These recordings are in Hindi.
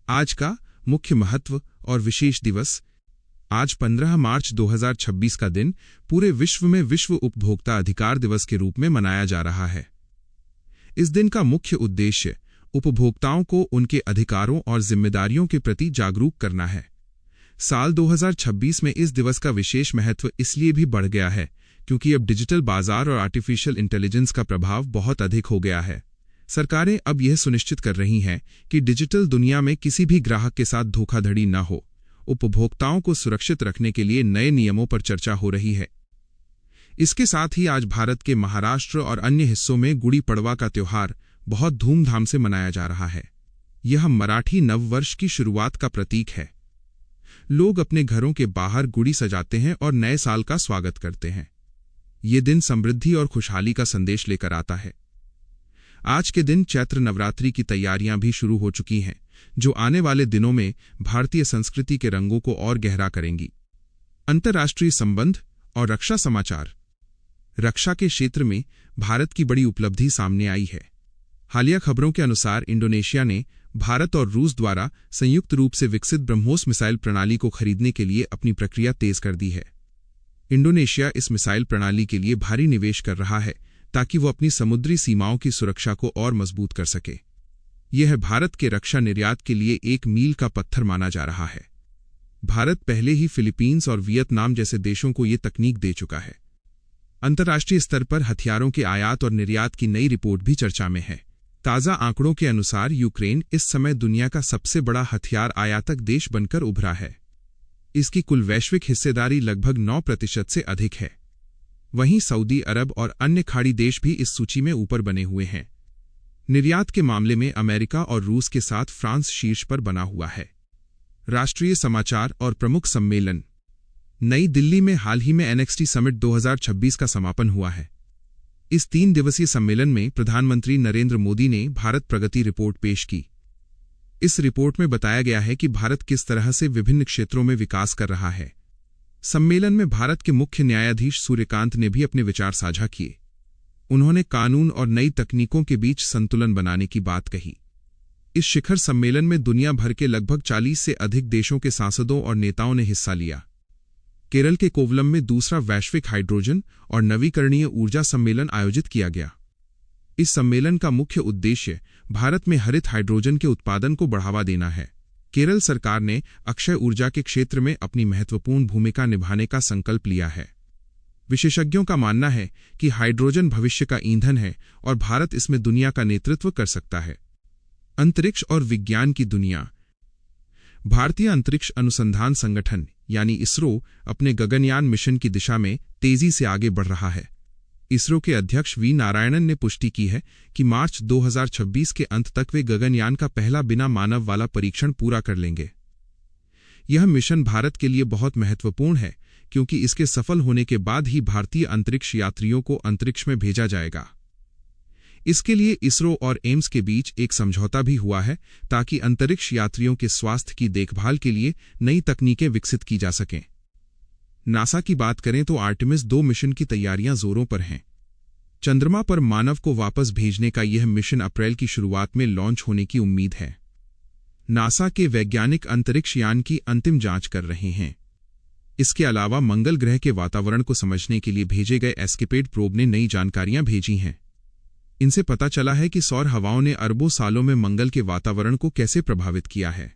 आज का मुख्य महत्व और विशेष दिवस। आज 15 मार्च 2026 का दिन पूरे विश्व में विश्व उपभोक्ता अधिकार दिवस के रूप में मनाया जा रहा है। इस दिन का मुख्य उद्देश्य उपभोक्ताओं को उनके अधिकारों और जिम्मेदारियों के प्रति जागरूक करना है। साल 2026 में इस दिवस का विशेष महत्व इसलिए भी बढ़ गया है क्योंकि अब डिजिटल बाजार और आर्टिफिशियल इंटेलिजेंस का प्रभाव बहुत अधिक हो गया है। सरकारें अब यह सुनिश्चित कर रही हैं कि डिजिटल दुनिया में किसी भी ग्राहक के साथ धोखाधड़ी न हो। उपभोक्ताओं को सुरक्षित रखने के लिए नए नियमों पर चर्चा हो रही है। इसके साथ ही आज भारत के महाराष्ट्र और अन्य हिस्सों में गुड़ी पड़वा का त्योहार बहुत धूमधाम से मनाया जा रहा है। यह मराठी नववर्ष की शुरुआत का प्रतीक है। लोग अपने घरों के बाहर गुड़ी सजाते हैं और नए साल का स्वागत करते हैं। ये दिन समृद्धि और खुशहाली का संदेश लेकर आता है। आज के दिन चैत्र नवरात्रि की तैयारियां भी शुरू हो चुकी हैं, जो आने वाले दिनों में भारतीय संस्कृति के रंगों को और गहरा करेंगी। अंतर्राष्ट्रीय संबंध और रक्षा समाचार। रक्षा के क्षेत्र में भारत की बड़ी उपलब्धि सामने आई है। हालिया खबरों के अनुसार इंडोनेशिया ने भारत और रूस द्वारा संयुक्त रूप से विकसित ब्रह्मोस मिसाइल प्रणाली को खरीदने के लिए अपनी प्रक्रिया तेज कर दी है। इंडोनेशिया इस मिसाइल प्रणाली के लिए भारी निवेश कर रहा है ताकि वो अपनी समुद्री सीमाओं की सुरक्षा को और मजबूत कर सके। यह भारत के रक्षा निर्यात के लिए एक मील का पत्थर माना जा रहा है। भारत पहले ही फिलीपींस और वियतनाम जैसे देशों को ये तकनीक दे चुका है। अंतर्राष्ट्रीय स्तर पर हथियारों के आयात और निर्यात की नई रिपोर्ट भी चर्चा में है। ताज़ा आंकड़ों के अनुसार यूक्रेन इस समय दुनिया का सबसे बड़ा हथियार आयातक देश बनकर उभरा है। इसकी कुल वैश्विक हिस्सेदारी लगभग 9% से अधिक है। वहीं सऊदी अरब और अन्य खाड़ी देश भी इस सूची में ऊपर बने हुए हैं। निर्यात के मामले में अमेरिका और रूस के साथ फ्रांस शीर्ष पर बना हुआ है। राष्ट्रीय समाचार और प्रमुख सम्मेलन। नई दिल्ली में हाल ही में NXT समिट 2026 का समापन हुआ है। इस 3 दिवसीय सम्मेलन में प्रधानमंत्री नरेंद्र मोदी ने भारत प्रगति रिपोर्ट पेश की। इस रिपोर्ट में बताया गया है कि भारत किस तरह से विभिन्न क्षेत्रों में विकास कर रहा है। सम्मेलन में भारत के मुख्य न्यायाधीश सूर्यकांत ने भी अपने विचार साझा किए। उन्होंने कानून और नई तकनीकों के बीच संतुलन बनाने की बात कही। इस शिखर सम्मेलन में दुनिया भर के लगभग 40 से अधिक देशों के सांसदों और नेताओं ने हिस्सा लिया। केरल के कोवलम में दूसरा वैश्विक हाइड्रोजन और नवीकरणीय ऊर्जा सम्मेलन आयोजित किया गया। इस सम्मेलन का मुख्य उद्देश्य भारत में हरित हाइड्रोजन के उत्पादन को बढ़ावा देना है। केरल सरकार ने अक्षय ऊर्जा के क्षेत्र में अपनी महत्वपूर्ण भूमिका निभाने का संकल्प लिया है। विशेषज्ञों का मानना है कि हाइड्रोजन भविष्य का ईंधन है और भारत इसमें दुनिया का नेतृत्व कर सकता है। अंतरिक्ष और विज्ञान की दुनिया। भारतीय अंतरिक्ष अनुसंधान संगठन यानी इसरो अपने गगनयान मिशन की दिशा में तेजी से आगे बढ़ रहा है। इसरो के अध्यक्ष वी नारायणन ने पुष्टि की है कि मार्च 2026 के अंत तक वे गगनयान का पहला बिना मानव वाला परीक्षण पूरा कर लेंगे। यह मिशन भारत के लिए बहुत महत्वपूर्ण है क्योंकि इसके सफल होने के बाद ही भारतीय अंतरिक्ष यात्रियों को अंतरिक्ष में भेजा जाएगा। इसके लिए इसरो और एम्स के बीच एक समझौता भी हुआ है ताकि अंतरिक्ष यात्रियों के स्वास्थ्य की देखभाल के लिए नई तकनीकें विकसित की जा सकें। नासा की बात करें तो आर्टेमिस 2 मिशन की तैयारियां जोरों पर हैं। चंद्रमा पर मानव को वापस भेजने का यह मिशन अप्रैल की शुरुआत में लॉन्च होने की उम्मीद है। नासा के वैज्ञानिक अंतरिक्ष यान की अंतिम जांच कर रहे हैं। इसके अलावा मंगल ग्रह के वातावरण को समझने के लिए भेजे गए एस्केपेड प्रोब ने नई जानकारियां भेजी हैं। इनसे पता चला है कि सौर हवाओं ने अरबों सालों में मंगल के वातावरण को कैसे प्रभावित किया है।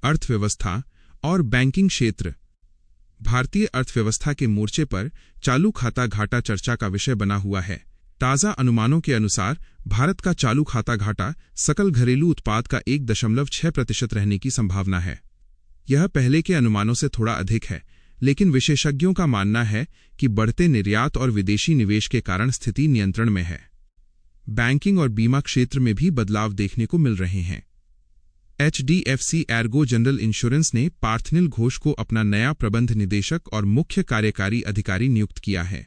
अर्थव्यवस्था और बैंकिंग क्षेत्र। भारतीय अर्थव्यवस्था के मोर्चे पर चालू खाता घाटा चर्चा का विषय बना हुआ है। ताज़ा अनुमानों के अनुसार भारत का चालू खाता घाटा सकल घरेलू उत्पाद का 1.6% रहने की संभावना है। यह पहले के अनुमानों से थोड़ा अधिक है, लेकिन विशेषज्ञों का मानना है कि बढ़ते निर्यात और विदेशी निवेश के कारण स्थिति नियंत्रण में है। बैंकिंग और बीमा क्षेत्र में भी बदलाव देखने को मिल रहे हैं। HDFC एर्गो जनरल इंश्योरेंस ने पार्थनिल घोष को अपना नया प्रबंध निदेशक और मुख्य कार्यकारी अधिकारी नियुक्त किया है।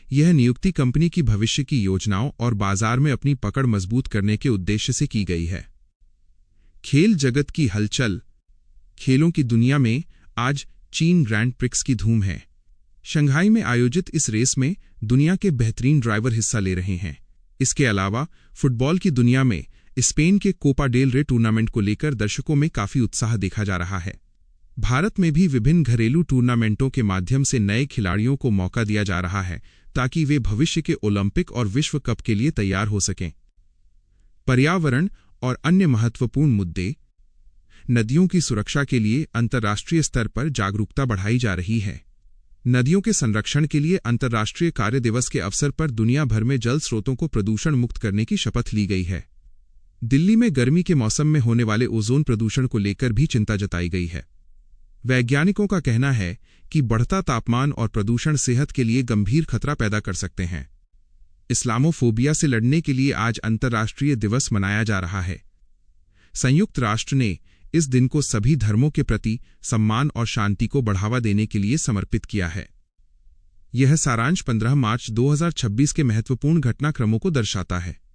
यह नियुक्ति कंपनी की भविष्य की योजनाओं और बाजार में अपनी पकड़ मजबूत करने के उद्देश्य से की गई है। खेल जगत की हलचल। खेलों की दुनिया में आज चीन ग्रैंड प्रिक्स की धूम है। शंघाई में आयोजित इस रेस में दुनिया के बेहतरीन ड्राइवर हिस्सा ले रहे हैं। इसके अलावा फुटबॉल की दुनिया में स्पेन के कोपा डेल रे टूर्नामेंट को लेकर दर्शकों में काफी उत्साह देखा जा रहा है। भारत में भी विभिन्न घरेलू टूर्नामेंटों के माध्यम से नए खिलाड़ियों को मौका दिया जा रहा है ताकि वे भविष्य के ओलंपिक और विश्व कप के लिए तैयार हो सकें। पर्यावरण और अन्य महत्वपूर्ण मुद्दे। नदियों की सुरक्षा के लिए अंतर्राष्ट्रीय स्तर पर जागरूकता बढ़ाई जा रही है। नदियों के संरक्षण के लिए अंतर्राष्ट्रीय कार्य दिवस के अवसर पर दुनिया भर में जल स्रोतों को प्रदूषण मुक्त करने की शपथ ली गई है। दिल्ली में गर्मी के मौसम में होने वाले ओजोन प्रदूषण को लेकर भी चिंता जताई गई है। वैज्ञानिकों का कहना है कि बढ़ता तापमान और प्रदूषण सेहत के लिए गंभीर खतरा पैदा कर सकते हैं। इस्लामोफोबिया से लड़ने के लिए आज अंतर्राष्ट्रीय दिवस मनाया जा रहा है। संयुक्त राष्ट्र ने इस दिन को सभी धर्मों के प्रति सम्मान और शांति को बढ़ावा देने के लिए समर्पित किया है। यह सारांश 15 मार्च 2026 के महत्वपूर्ण घटनाक्रमों को दर्शाता है।